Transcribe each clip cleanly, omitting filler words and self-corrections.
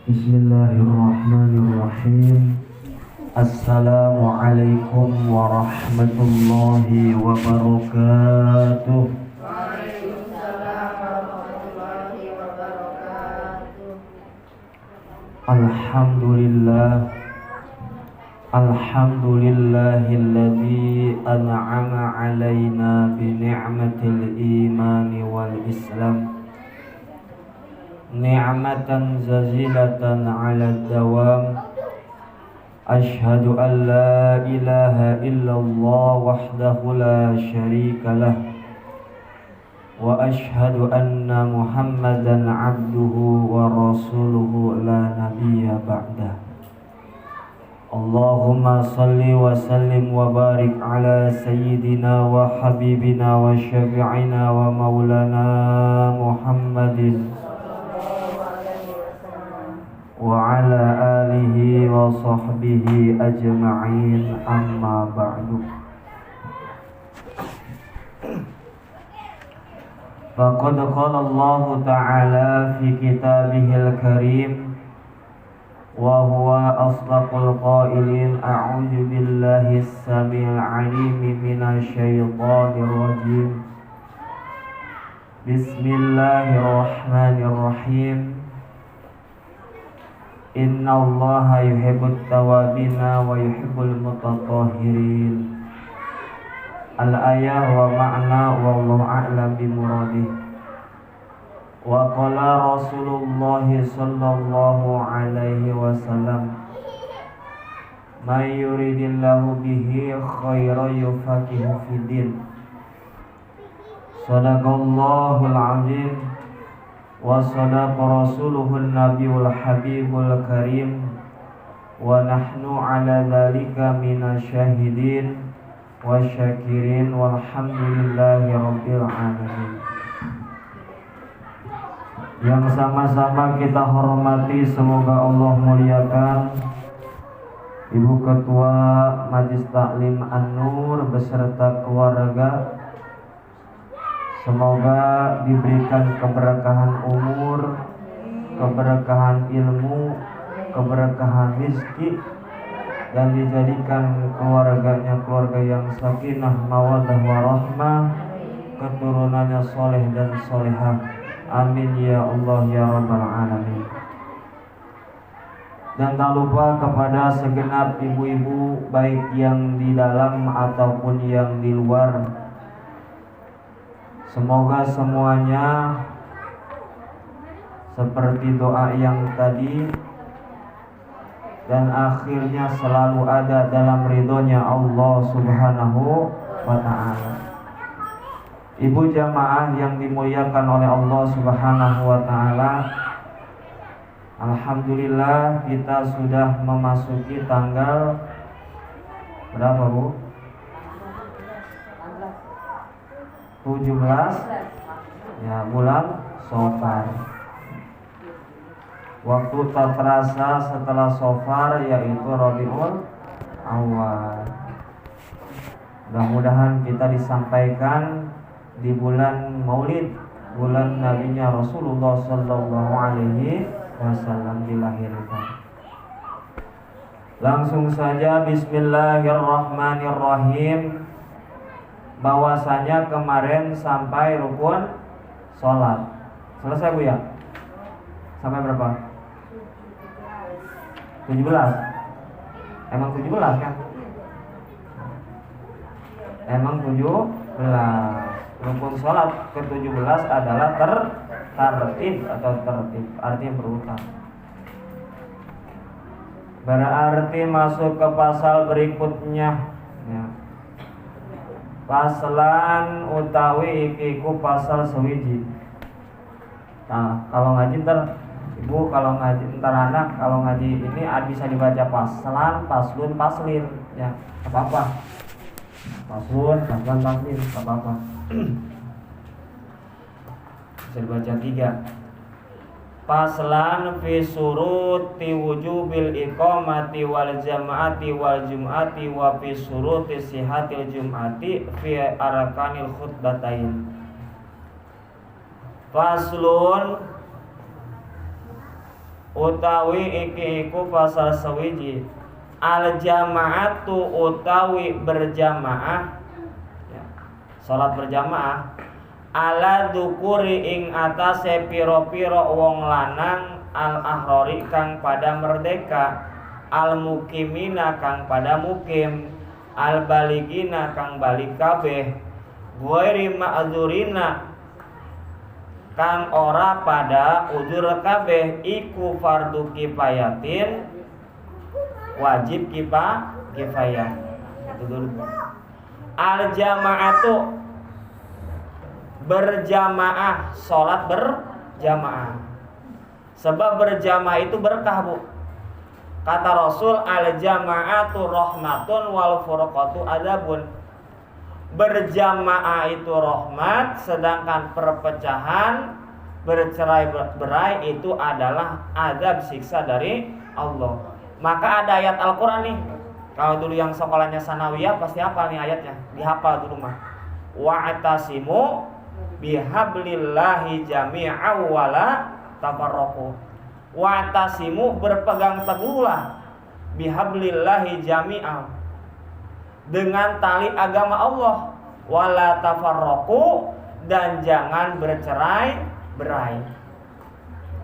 Bismillahirrahmanirrahim. Assalamualaikum warahmatullahi wabarakatuh. Waalaikumsalam warahmatullahi wabarakatuh. Alhamdulillahilladzi an'ama 'alaina bi ni'matil imani wal islam. Ni'matan zazilatan 'ala dawam. Ashhadu an la ilaha illallah wahdahu la syarika lah. Wa ashhadu anna Muhammadan 'abduhu wa rasuluhu la nabiyya ba'dah. Allahumma salli wa sallim wa barik ala sayyidina wa habibina wa syafi'ina wa maulana Muhammadin wa ala alihi wa sahbihi ajma'in, amma ba'du. Faqad qala Allah ta'ala fi kitabihil karim wa huwa asdaqul qailin, a'udzu billahi as-sami'il 'alim minasy syaithanir rajim. Bismillahirrahmanirrahim. Innallaha yuhibbut tawabina wa yuhibbul mutatahhirin. Al-ayah wa ma'na wallahu a'lam bimuradih. Wa qala Rasulullah sallallahu alaihi wasallam, may yuridillahu bihi khairan yufaqihu fiddin. Sadaqallahul azim wa sadaqa rasuluhun nabiyul habibul karim wa nahnu ala dhalika minasyahidin wa syakirin walhamdulillahi rabbil alamin. Yang sama-sama kita hormati, semoga Allah muliakan Ibu Ketua Majelis Taklim An-Nur beserta keluarga. Semoga diberikan keberkahan umur, keberkahan ilmu, keberkahan rezeki, dan dijadikan keluarganya keluarga yang sakinah, mawaddah, warahmah, keturunannya soleh dan solehah. Amin ya Allah ya rabbal alamin. Dan tak lupa kepada segenap ibu-ibu, baik yang di dalam ataupun yang di luar, semoga semuanya seperti doa yang tadi dan akhirnya selalu ada dalam ridhonya Allah subhanahu wa ta'ala. Ibu jamaah yang dimuliakan oleh Allah subhanahu wa ta'ala, alhamdulillah kita sudah memasuki tanggal berapa Bu? 17 ya, bulan Shofar. Waktu tak terasa setelah Shofar yaitu Rabiul Awal. Mudah-mudahan kita disampaikan di bulan Maulid, bulan nabinya Rasulullah sallallahu alaihi wasallam dilahirkan. Langsung saja bismillahirrahmanirrahim. Bahwasanya kemarin sampai rukun sholat selesai Bu ya? Sampai berapa? 17. Emang 17 kan? Emang 17. Rukun sholat ke-17 adalah tertib atau tertib, artinya berurutan. Berarti masuk ke pasal berikutnya ya. Paslan utawi ikiku pasal sewiji. Nah, kalau ngaji ntar Ibu, kalau ngaji ntar anak, kalau ngaji ini bisa dibaca paslan, paslun, paslin ya, apa-apa. Paslun, paslan, paslin, apa-apa. Bisa dibaca 3. Paslan fi suruti wujubil iqamati wal jam'ati wal jum'ati wa fi suruti sihatil jum'ati fi arkanil khutbatain. Faslun utawi iki iku pasal sawiji. Al jamaatu utawi berjamaah, ya, salat berjamaah ala dukuri ing atase piro-piro wong lanang al ahrori kang pada merdeka, al mukimina kang pada mukim, al baligina kang balik kabeh, ghairi ma'dzurina kang ora pada uzur kabeh, iku fardu kifayatin wajib kifayah. Itu dulu. Al jamaatu berjamaah, sholat berjamaah. Sebab berjamaah itu berkah, Bu. Kata Rasul, al jamaatu rahmatun wal furqatu adzabun. Berjamaah itu rahmat, sedangkan perpecahan, bercerai-berai itu adalah azab, siksa dari Allah. Maka ada ayat Al-Quran nih. Kalau dulu yang sekolahnya sanawiyah pasti hafal nih ayatnya, dihafal dulu mah. Wa'tasimu bihablillahi jami'a wala tafarraqu. Wa'tasimu berpegang teguhlah bihablillahi jami'a dengan tali agama Allah, wala tafarraqu dan jangan bercerai-berai.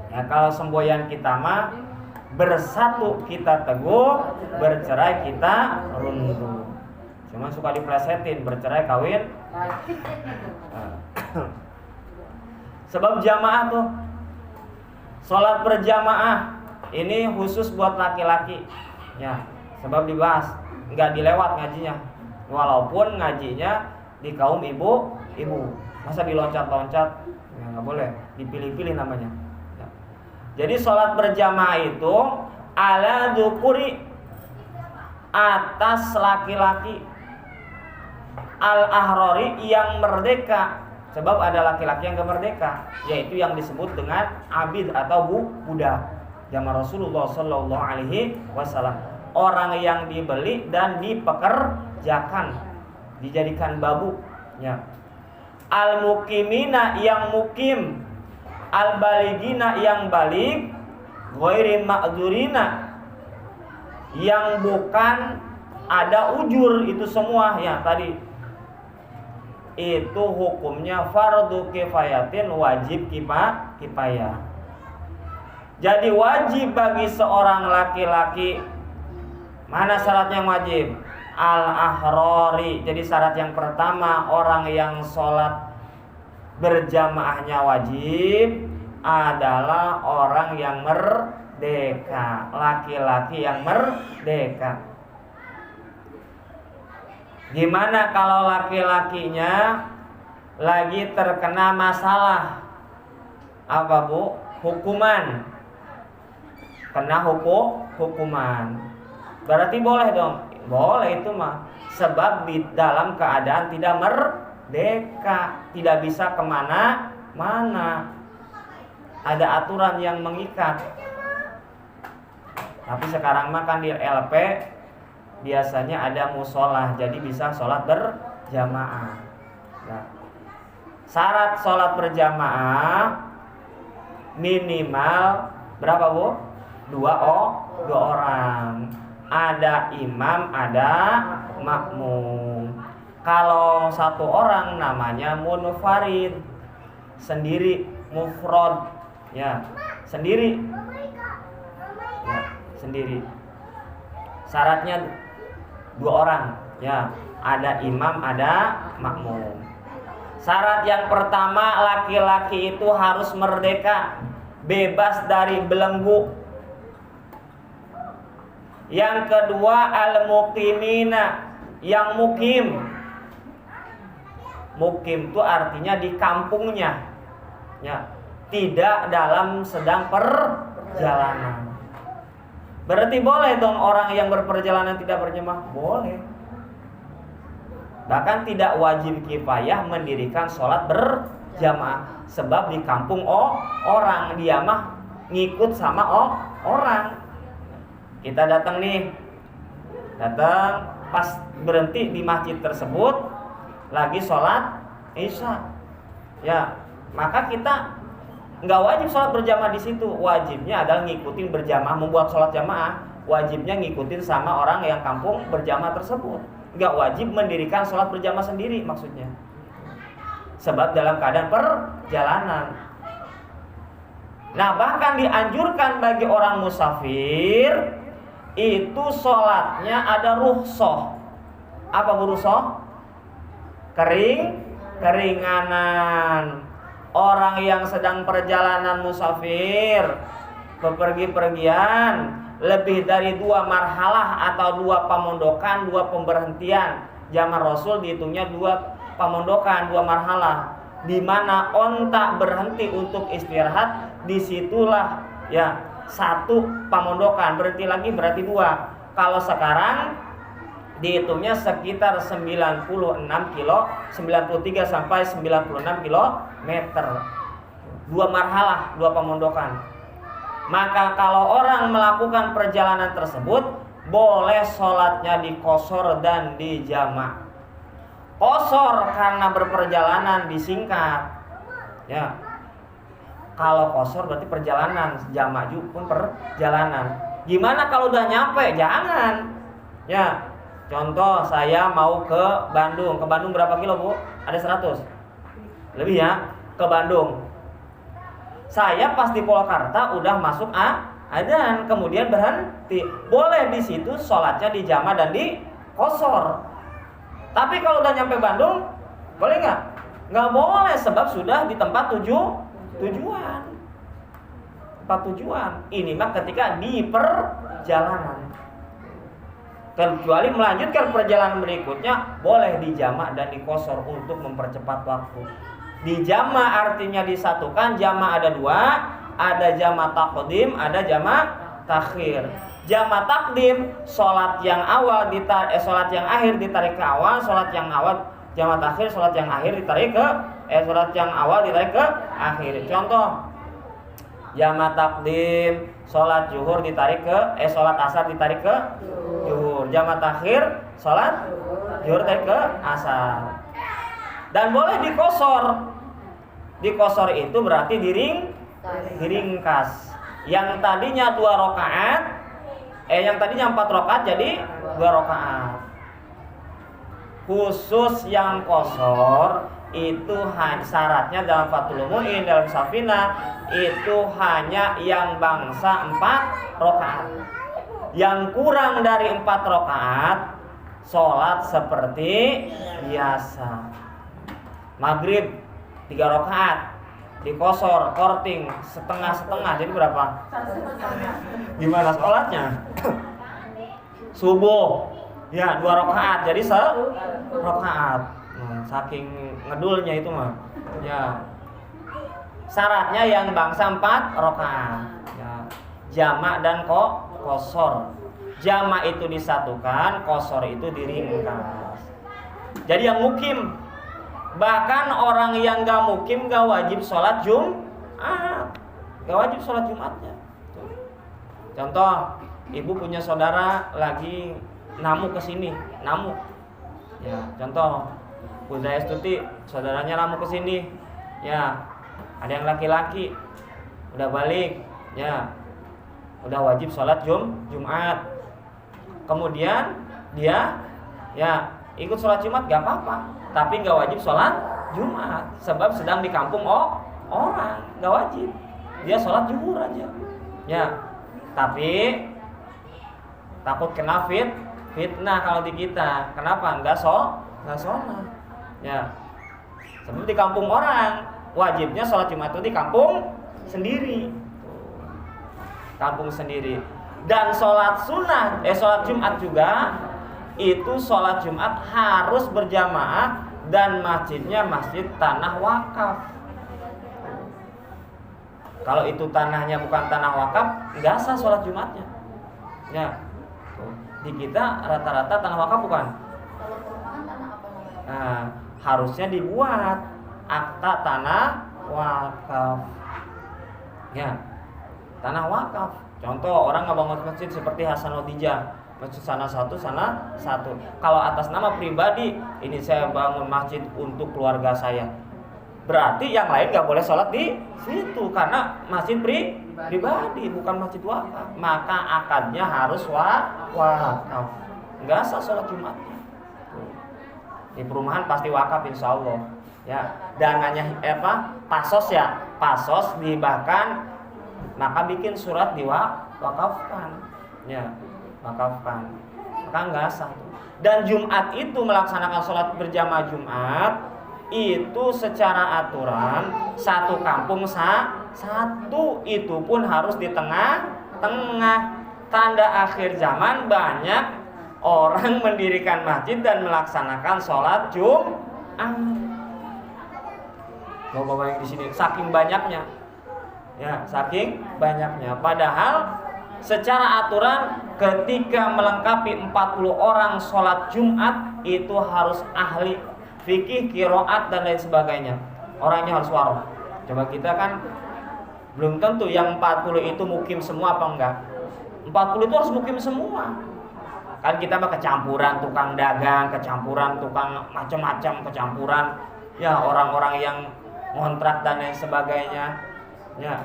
Ya, kalau semboyan kita mah bersatu kita teguh, bercerai kita runtuh. Cuma suka diplesetin, bercerai kawin. Sebab jamaah tuh, sholat berjamaah ini khusus buat laki-laki. Ya, sebab dibahas, nggak dilewat ngajinya. Walaupun ngajinya di kaum ibu, masa diloncat-loncat, ya nggak boleh, dipilih-pilih namanya. Jadi sholat berjamaah itu ala dzukuri atas laki-laki, al ahrori yang merdeka. Sebab ada laki-laki yang gak merdeka, yaitu yang disebut dengan abid atau budak. Zaman Rasulullah Sallallahu Alaihi Wasallam, orang yang dibeli dan dipekerjakan, dijadikan babu. Ya. Al mukimina yang mukim, al baligina yang balik, ghairi ma'dzurina yang bukan ada ujur, itu semua ya tadi. Itu hukumnya fardu kifayatin, wajib kifayah. Jadi wajib bagi seorang laki-laki. Mana syarat yang wajib? Al-ahrori. Jadi syarat yang pertama, orang yang sholat berjamaahnya wajib adalah orang yang merdeka, laki-laki yang merdeka. Gimana kalau laki-lakinya lagi terkena masalah apa, Bu? Hukuman. Kena hukuman. Berarti boleh dong? Boleh itu mah. Sebab di dalam keadaan tidak merdeka, tidak bisa kemana-mana. Ada aturan yang mengikat. Tapi sekarang mah kan di LP biasanya ada musolah, jadi bisa sholat berjamaah. Nah, syarat sholat berjamaah minimal berapa, Bu? Dua orang. Ada imam, ada makmum. Kalau satu orang namanya munfarid, sendiri, mufrad, ya sendiri, ya sendiri. Syaratnya 2 orang, ya ada imam, ada makmum. Syarat yang pertama, laki-laki itu harus merdeka, bebas dari belenggu. Yang kedua, al-muqimina, yang mukim. Mukim itu artinya di kampungnya, ya, tidak dalam sedang perjalanan. Berarti boleh dong orang yang berperjalanan tidak berjamaah? Boleh. Bahkan tidak wajib kifayah mendirikan sholat berjamaah. Sebab di kampung orang, dia mah ngikut sama orang. Kita datang pas berhenti di masjid tersebut lagi sholat isya. Ya, maka kita nggak wajib sholat berjamaah di situ. Wajibnya adalah ngikutin berjamaah, membuat sholat jamaah. Wajibnya ngikutin sama orang yang kampung berjamaah tersebut. Nggak wajib mendirikan sholat berjamaah sendiri maksudnya. Sebab dalam keadaan perjalanan. Nah, bahkan dianjurkan bagi orang musafir itu sholatnya ada rukhsah. Apa rukhsah? Keringanan. Orang yang sedang perjalanan musafir, bepergi-pergian, lebih dari 2 marhalah atau 2 pamondokan, 2 pemberhentian. Zaman Rasul dihitungnya 2 pamondokan, 2 marhalah. Di mana onta berhenti untuk istirahat, disitulah ya 1 pamondokan, berhenti lagi berarti 2. Kalau sekarang dihitungnya sekitar 96 kilo, 93 sampai 96 kilometer. 2 marhalah, 2 pemondokan. Maka kalau orang melakukan perjalanan tersebut, boleh sholatnya diqosor dan dijamak. Qosor karena berperjalanan disingkat. Ya. Kalau qosor berarti perjalanan, jamak juga pun perjalanan. Gimana kalau udah nyampe? Jangan. Ya. Contoh, saya mau ke Bandung. Ke Bandung berapa kilo, Bu? Ada 100? Lebih ya? Ke Bandung. Saya pas di Purwakarta udah masuk adzan, kemudian berhenti. Boleh di situ sholatnya dijama dan diqosor. Tapi kalau udah nyampe Bandung, boleh nggak? Nggak boleh, sebab sudah di tempat tujuan. Tempat tujuan. Ini mah ketika di perjalanan. Kecuali melanjutkan perjalanan berikutnya, boleh dijamak dan diqosor untuk mempercepat waktu. Dijamak artinya disatukan. Jamak ada 2, ada jamak taqdim, ada jamak takhir. Jamak takdim, sholat yang awal sholat yang akhir ditarik ke awal, sholat yang awal jamak takhir, sholat yang akhir ditarik ke sholat yang awal ditarik ke akhir. Contoh, jamak takdim, sholat zuhur ditarik ke sholat asar ditarik ke zuhur. Jamak takhir, sholat zuhur ditarik ke asar. Dan boleh diqosor. Diqosor itu berarti diringkas. Yang tadinya 2 rakaat, yang tadinya 4 rakaat jadi 2 rakaat. Khusus yang qosor itu syaratnya dalam Fathul Mu'in, dalam Safinah itu hanya yang bangsa 4 rakaat. Yang kurang dari 4 rakaat sholat seperti biasa. Maghrib 3 rakaat diqosor, korting setengah-setengah, jadi berapa? Gimana sholatnya? Subuh ya 2 rakaat jadi 1 rakaat. Saking ngedulnya itu mah. Ya. Syaratnya yang bangsa 4 rakaat. Ya. Jamak dan qosor. Jamak itu disatukan, qosor itu diringkas. Jadi yang mukim, bahkan orang yang gak mukim gak wajib sholat Jumat, gak wajib sholat Jumatnya. Contoh, ibu punya saudara lagi namu kesini, namu. Ya, contoh, Bunda Estuti, saudaranya namu kesini. Ya, ada yang laki-laki, udah balik, ya, udah wajib sholat Jumat. Kemudian dia, ya, ikut sholat Jumat gak apa-apa. Tapi nggak wajib sholat Jumat, sebab sedang di kampung orang, nggak wajib. Dia sholat zuhur aja. Ya, tapi takut kena fitnah kalau di kita. Kenapa? Nggak sholat. Ya, sebab di kampung orang, wajibnya sholat Jumat itu di kampung sendiri. Kampung sendiri. Dan sholat sunnah, sholat Jumat juga. Itu sholat Jumat harus berjamaah dan masjidnya masjid tanah wakaf. Kalau itu tanahnya bukan tanah wakaf, nggak sah sholat Jumatnya. Ya, di kita rata-rata tanah wakaf bukan. Nah, harusnya dibuat akta tanah wakaf. Ya, tanah wakaf. Contoh orang ngebangun masjid seperti Hasan Odijah. Masjid sana satu. Kalau atas nama pribadi, ini saya bangun masjid untuk keluarga saya. berarti yang lain nggak boleh sholat di situ karena masjid pribadi bukan masjid wakaf. Maka akadnya harus wakaf, nggak sah sholat Jumatnya. Di perumahan pasti wakaf insya Allah. Ya, dananya pasos ya, pasos dihibahkan, maka bikin surat diwakafkan. Ya, wakafkan. Maka nggak sah. Dan Jumat itu melaksanakan sholat berjamaah Jumat itu secara aturan satu kampung satu, itu pun harus di tengah-tengah. Tanda akhir zaman banyak orang mendirikan masjid dan melaksanakan sholat Jumat. Bapak-bapak yang di sini saking banyaknya, ya saking banyaknya. Padahal secara aturan ketika melengkapi 40 orang sholat Jumat itu harus ahli fikih, qiraat dan lain sebagainya. Orangnya harus waroh. Coba kita kan belum tentu yang 40 itu mukim semua apa enggak. 40 itu harus mukim semua. Kan kita mah kecampuran tukang dagang, kecampuran tukang macam-macam, kecampuran ya orang-orang yang ngontrak dan lain sebagainya. Ya.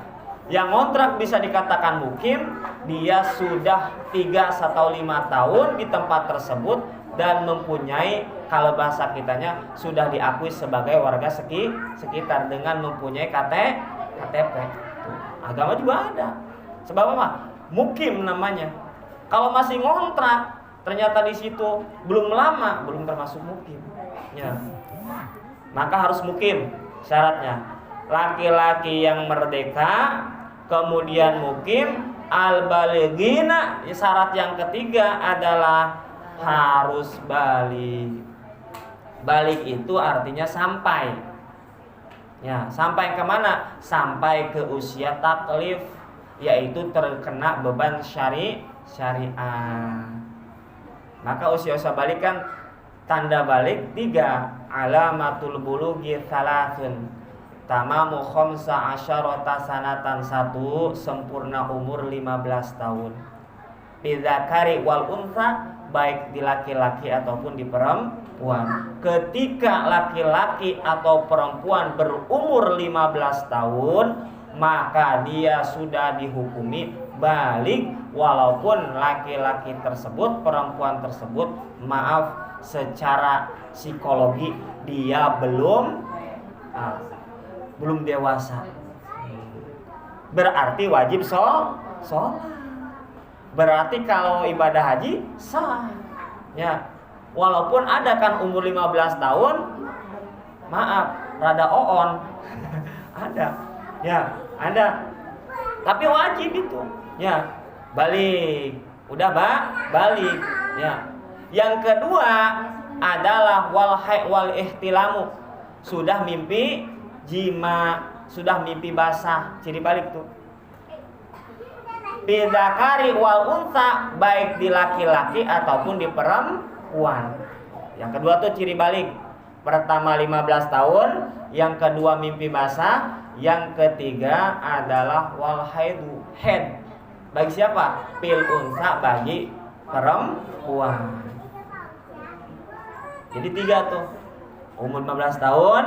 Yang ngontrak bisa dikatakan mukim, dia sudah 3 atau 5 tahun di tempat tersebut dan mempunyai, kalau bahasa kitanya, sudah diakui sebagai warga sekitar dengan mempunyai KTP. Agama juga ada. Sebab apa? Mukim namanya. Kalau masih ngontrak, ternyata di situ belum lama, belum termasuk mukim. Ya. Maka harus mukim syaratnya. Laki-laki yang merdeka, kemudian mukim, al-balighina. Syarat yang ketiga adalah harus balik. Balik itu artinya sampai. Ya, sampai kemana? Sampai ke usia taklif, yaitu terkena beban syariah. Maka usia-usia balik kan tanda balik 3. Alamatul bulughi thalathun. Tamamu khamsa asyarata sanatan 1, sempurna umur 15 tahun. Bidzakari wal untha, baik di laki-laki ataupun di perempuan. Ketika laki-laki atau perempuan berumur 15 tahun, maka dia sudah dihukumi balik, walaupun laki-laki tersebut, perempuan tersebut, maaf, secara psikologi dia belum dewasa. Berarti wajib sholat. Berarti kalau ibadah haji sah. Ya. Walaupun ada kan umur 15 tahun, maaf, rada oon. Ada. Ya, ada. Tapi wajib itu. Ya, balik. Udah, balik. Ya. Yang kedua adalah wal ihtilamu. Sudah mimpi jima, sudah mimpi basah, ciri balik tuh. Bidzakari wal untha, baik di laki-laki ataupun di perempuan. Yang kedua tuh ciri balik. Pertama 15 tahun, yang kedua mimpi basah, yang ketiga adalah wal haidu, head. Bagi siapa? Pil untha, bagi perempuan. Jadi 3 tuh. Umur 15 tahun,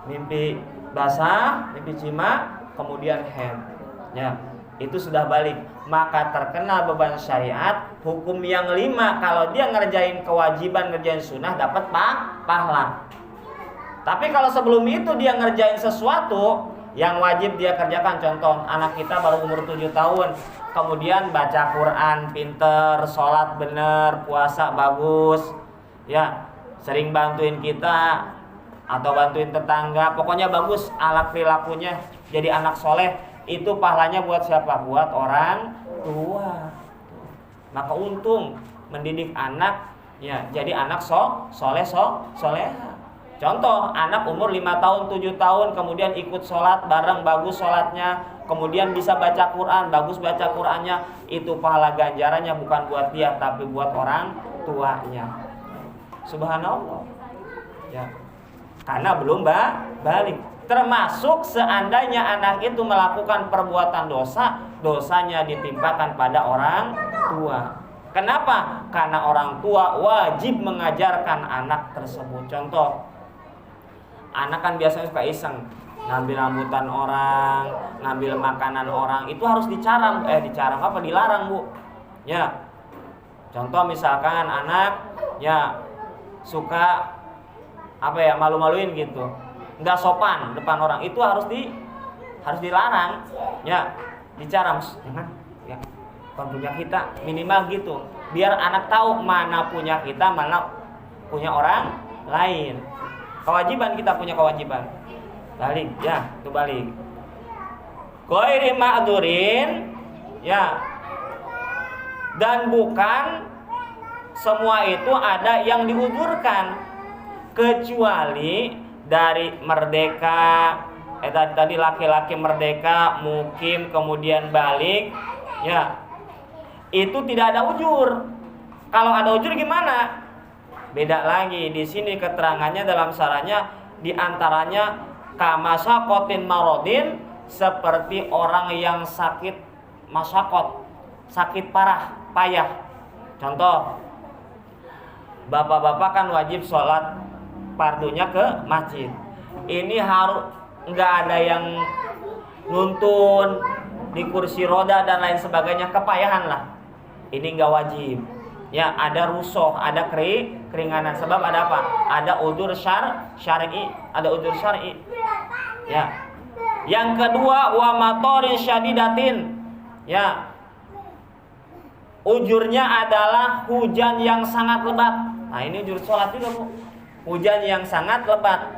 mimpi basah, mimpi jima, kemudian head. Ya. Itu sudah balik, maka terkena beban syariat. Hukum yang 5, kalau dia ngerjain kewajiban, ngerjain sunnah, dapat pahala. Tapi kalau sebelum itu dia ngerjain sesuatu yang wajib dia kerjakan, contoh anak kita baru umur 7 tahun, kemudian baca Quran pinter, sholat bener, puasa bagus, ya sering bantuin kita atau bantuin tetangga, pokoknya bagus alat perilakunya, jadi anak soleh. Itu pahalanya buat siapa? Buat orang tua. Maka untung mendidik anak, ya jadi anak soleh. Contoh anak umur 5 tahun 7 tahun kemudian ikut sholat bareng, bagus sholatnya, kemudian bisa baca Quran, bagus baca Qurannya, itu pahala ganjarannya bukan buat dia tapi buat orang tuanya. Subhanallah. Ya. Karena belum balik. Termasuk seandainya anak itu melakukan perbuatan dosa, dosanya ditimpakan pada orang tua. Kenapa? Karena orang tua wajib mengajarkan anak tersebut. Contoh, Anak kan biasanya suka iseng, ngambil rambutan orang, ngambil makanan orang, itu harus dilarang dilarang, Bu. Ya. Contoh misalkan anak ya suka malu-maluin gitu. Enggak sopan depan orang, itu harus dilarang. Ya, dilarang. Jangan ya. Bukan punya kita, minimal gitu. Biar anak tahu mana punya kita, mana punya orang lain. Kewajiban, kita punya kewajiban. Balik ya, itu balik. Ghairi ma'durin ya. Dan bukan semua itu ada yang diuzurkan, kecuali dari merdeka, tadi laki-laki merdeka, mukim, kemudian balik ya. Itu tidak ada ujur. Kalau ada ujur gimana? Beda lagi. Di sini keterangannya dalam syarahnya diantaranya kamasyakotin marodin, seperti orang yang sakit masyakot, sakit payah. Contoh, bapak-bapak kan wajib sholat fardunya ke masjid. Ini harus nggak ada yang nuntun di kursi roda dan lain sebagainya, kepayahan lah. Ini nggak wajib. Ya, ada rusuh, ada keringanan. Sebab ada apa? Ada udzur syar'i, ada udzur syar'i. Ya. Yang kedua, wa matorin syadidatin. Ya. Ujurnya adalah hujan yang sangat lebat. Nah, ini ujur sholat juga, Bu. Hujan yang sangat lebat.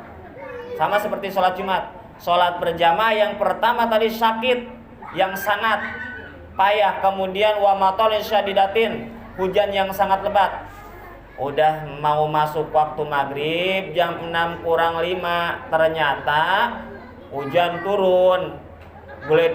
Sama seperti sholat Jumat. Sholat berjamaah yang pertama tadi sakit yang sangat payah, kemudian wa matorin syadidatin, hujan yang sangat lebat. Udah mau masuk waktu maghrib, jam 6 kurang 5, ternyata hujan turun. Boleh